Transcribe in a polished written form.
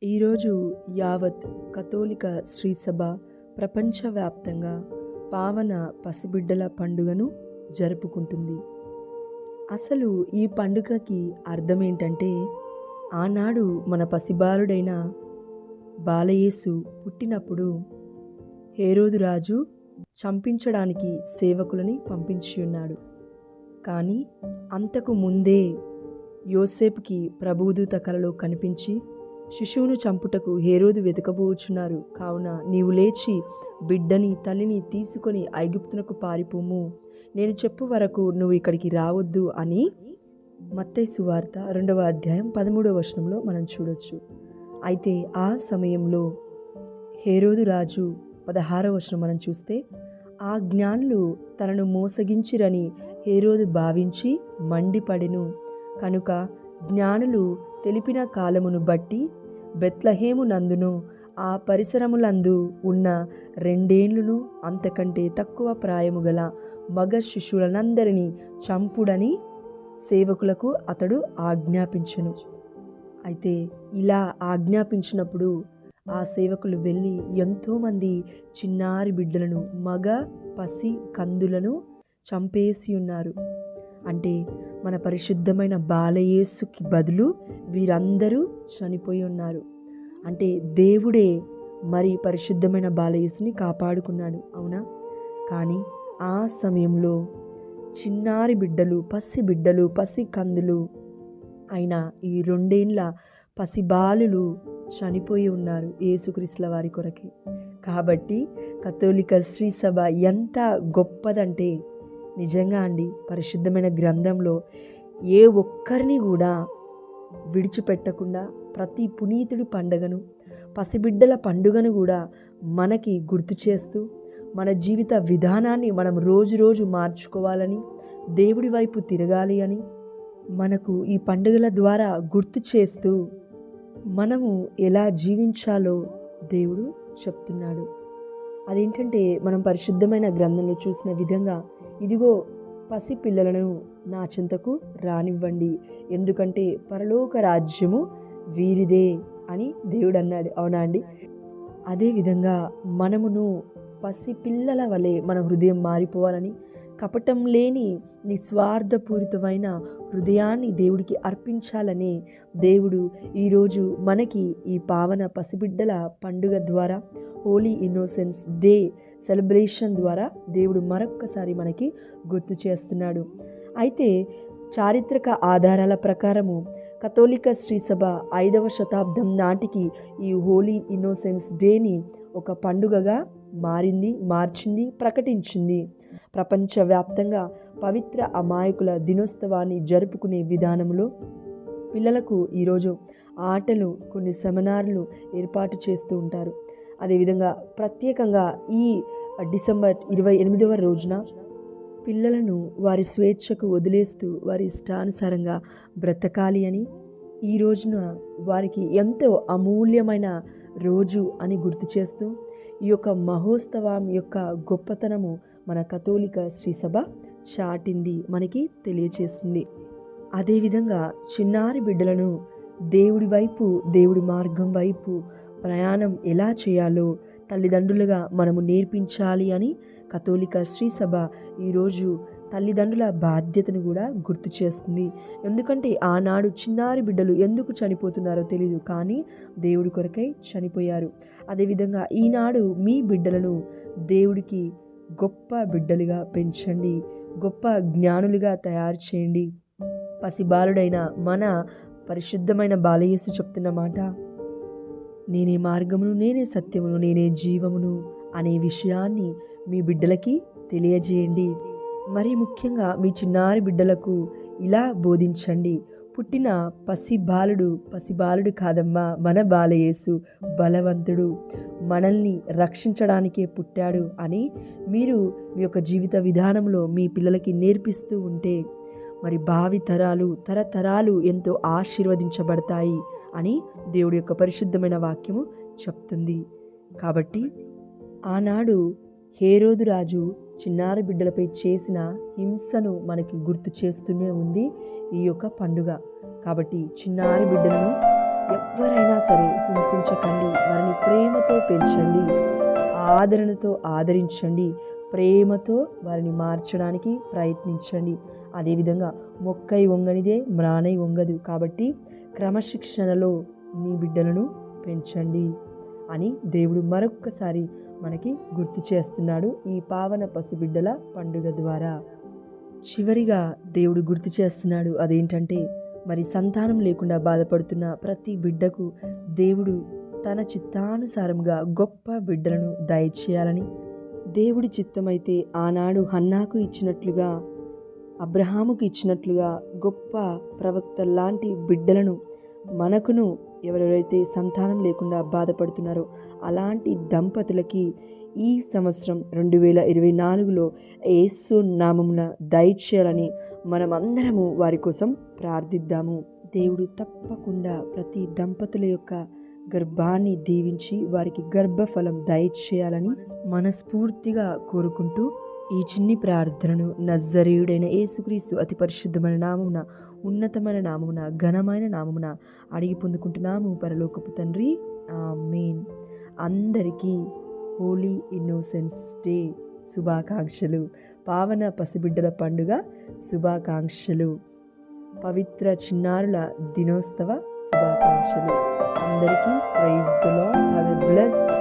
ఈరోజు యావత్ కథోలిక శ్రీసభ ప్రపంచవ్యాప్తంగా పావన పసిబిడ్డల పండుగను జరుపుకుంటుంది. అసలు ఈ పండుగకి అర్థం ఏంటంటే, ఆనాడు మన పసిబాలుడైన బాలయేసు పుట్టినప్పుడు హేరోదు రాజు చంపించడానికి సేవకులని పంపించి ఉన్నాడు. కానీ అంతకు ముందే యోసేపుకి ప్రభుదూత కలలో కనిపించి, శిశువును చంపుటకు హేరోదు వెతకబోచున్నారు, కావున నీవు లేచి బిడ్డని తల్లిని తీసుకొని ఐగుప్తునకు పారిపోము, నేను చెప్పు వరకు నువ్వు ఇక్కడికి రావద్దు అని మత్తయి సువార్త 2వ అధ్యాయం 13వ వచనంలో మనం చూడొచ్చు. అయితే ఆ సమయంలో హేరోదు రాజు 16వ వచనం మనం చూస్తే, ఆ జ్ఞానులు తనను మోసగించిరని హేరోదు భావించి మండిపడెను. కనుక జ్ఞానులు తెలిపిన కాలమును బట్టి బెత్లెహేము నందును ఆ పరిసరములందు ఉన్న 2 ఏళ్లును అంతకంటే తక్కువ ప్రాయము గల మగ శిశువులనందరినీ చంపుడని సేవకులకు అతడు ఆజ్ఞాపించెను. అయితే ఇలా ఆజ్ఞాపించినప్పుడు ఆ సేవకులు వెళ్ళి ఎంతోమంది చిన్నారి బిడ్డలను, మగ పసి కందులను చంపేసి ఉన్నారు. అంటే మన పరిశుద్ధమైన బాలయేసుకి బదులు వీరందరూ చనిపోయి ఉన్నారు. అంటే దేవుడే మరి పరిశుద్ధమైన బాలయేసుని కాపాడుకున్నాడు, అవునా? కానీ ఆ సమయంలో చిన్నారి బిడ్డలు, పసి కందులు అయిన ఈ 2 ఏళ్ల పసిబాలులు చనిపోయి ఉన్నారు యేసుక్రీస్తుల వారి కొరకే. కాబట్టి కథోలిక శ్రీసభ ఎంత గొప్పదంటే, నిజంగా అండి, పరిశుద్ధమైన గ్రంథంలో ఏ ఒక్కరిని కూడా విడిచిపెట్టకుండా ప్రతి పునీతుడి పండుగను, పసిబిడ్డల పండుగను కూడా మనకి గుర్తు చేస్తూ, మన జీవిత విధానాన్ని మనం రోజు మార్చుకోవాలని, దేవుడి వైపు తిరగాలి అని మనకు ఈ పండుగల ద్వారా గుర్తు చేస్తూ మనము ఎలా జీవించాలో దేవుడు చెప్తున్నాడు. అదేంటంటే, మనం పరిశుద్ధమైన గ్రంథంలో చూసిన విధంగా, ఇదిగో పసి పిల్లలను నా చెంతకు రానివ్వండి, ఎందుకంటే పరలోక రాజ్యము వీరిదే అని దేవుడు అన్నాడు, అవునా అండి? అదేవిధంగా మనమును పసి పిల్లల వలె మన హృదయం మారిపోవాలని, కపటం లేని నిస్వార్థపూరితమైన హృదయాన్ని దేవుడికి అర్పించాలనే దేవుడు ఈరోజు మనకి ఈ పావన పసిబిడ్డల పండుగ ద్వారా, హోలీ ఇన్నోసెన్స్ డే సెలబ్రేషన్ ద్వారా దేవుడు మరొక్కసారి మనకి గుర్తు చేస్తున్నాడు. అయితే చారిత్రక ఆధారాల ప్రకారము కథోలిక శ్రీసభ 5వ శతాబ్దం నాటికి ఈ హోలీ ఇన్నోసెన్స్ డేని ఒక పండుగగా మార్చింది, ప్రకటించింది. ప్రపంచవ్యాప్తంగా పవిత్ర అమాయకుల దినోత్సవాన్ని జరుపుకునే విధానంలో పిల్లలకు ఈరోజు ఆటలు, కొన్ని సెమినార్లు ఏర్పాటు చేస్తూ ఉంటారు. అదేవిధంగా ప్రత్యేకంగా ఈ డిసెంబర్ 28వ రోజున పిల్లలను వారి స్వేచ్ఛకు వదిలేస్తూ వారి ఇష్టానుసారంగా బ్రతకాలి అని, ఈ రోజున వారికి ఎంతో అమూల్యమైన రోజు అని గుర్తు చేస్తూ, ఈ యొక్క మహోత్సవం యొక్క గొప్పతనము మన కథోలిక శ్రీసభ చాటింది, మనకి తెలియచేస్తుంది. అదేవిధంగా చిన్నారి బిడ్డలను దేవుడి వైపు, దేవుడి మార్గం వైపు ప్రయాణం ఎలా చేయాలో తల్లిదండ్రులుగా మనము నేర్పించాలి అని కథోలిక శ్రీసభ ఈరోజు తల్లిదండ్రుల బాధ్యతను కూడా గుర్తు చేస్తుంది. ఎందుకంటే ఆనాడు చిన్నారి బిడ్డలు ఎందుకు చనిపోతున్నారో తెలియదు, కానీ దేవుడి కొరకై చనిపోయారు. అదేవిధంగా ఈనాడు మీ బిడ్డలను దేవుడికి గొప్ప బిడ్డలుగా పెంచండి, గొప్ప జ్ఞానులుగా తయారు చేయండి. పసిబాలుడైన మన పరిశుద్ధమైన బాలయేసు చెప్తున్న మాట, నేనే మార్గమును, నేనే సత్యమును, నేనే జీవమును అనే విషయాన్ని మీ బిడ్డలకి తెలియజేయండి. మరి ముఖ్యంగా మీ చిన్నారి బిడ్డలకు ఇలా బోధించండి, పుట్టిన పసిబాలుడు కాదమ్మా, మన బాలయేసు బలవంతుడు, మనల్ని రక్షించడానికే పుట్టాడు అని మీరు మీ యొక్క జీవిత విధానంలో మీ పిల్లలకి నేర్పిస్తూ ఉంటే, మరి భావి తరతరాలు ఎంతో ఆశీర్వదించబడతాయి అని దేవుడి యొక్క పరిశుద్ధమైన వాక్యము చెప్తుంది. కాబట్టి ఆనాడు హేరోదు రాజు చిన్నారి బిడ్డలపై చేసిన హింసను మనకి గుర్తు చేస్తూనే ఉంది ఈ యొక్క పండుగ. కాబట్టి చిన్నారి బిడ్డలను ఎవరైనా సరే హింసించకండి, వారిని ప్రేమతో పెంచండి, ఆదరణతో ఆదరించండి, ప్రేమతో వారిని మార్చడానికి ప్రయత్నించండి. అదేవిధంగా మొక్కై వంగనిదే మ్రానై వంగదు, కాబట్టి క్రమశిక్షణలో నీ బిడ్డలను పెంచండి అని దేవుడు మరొక్కసారి మనకి గుర్తు చేస్తున్నాడు ఈ పావన పసిబిడ్డల పండుగ ద్వారా. చివరిగా దేవుడు గుర్తు చేస్తున్నాడు అదేంటంటే, మరి సంతానం లేకుండా బాధపడుతున్న ప్రతి బిడ్డకు దేవుడు తన చిత్తానుసారంగా గొప్ప బిడ్డలను దయచేయాలని, దేవుడి చిత్తమైతే ఆనాడు హన్నాకు ఇచ్చినట్లుగా, అబ్రహాముకు ఇచ్చినట్లుగా గొప్ప ప్రవక్త లాంటి బిడ్డలను మనకును, ఎవరెవరైతే సంతానం లేకుండా బాధపడుతున్నారో అలాంటి దంపతులకి ఈ సంవత్సరం 2024లో యేసు నామమున దయచేయాలని మనమందరము వారి కోసం ప్రార్థిద్దాము. దేవుడు తప్పకుండా ప్రతి దంపతుల యొక్క గర్భాన్ని దీవించి వారికి గర్భఫలం దయచేయాలని మనస్ఫూర్తిగా కోరుకుంటూ ఈ చిన్ని ప్రార్థనను నజరేయుడైన యేసుక్రీస్తు అతి పరిశుద్ధమైన నామమున, ఉన్నతమైన నామమున, ఘనమైన నామమున అడిగి పొందుకుంటున్నాము పరలోకపు తండ్రి. ఆమేన్. అందరికీ హోలీ ఇన్నోసెన్స్ డే శుభాకాంక్షలు. పావన పసిబిడ్డల పండుగ శుభాకాంక్షలు. పవిత్ర చిన్నారుల దినోత్సవ శుభాకాంక్షలు. అందరికీ praise the lord. Have a blessed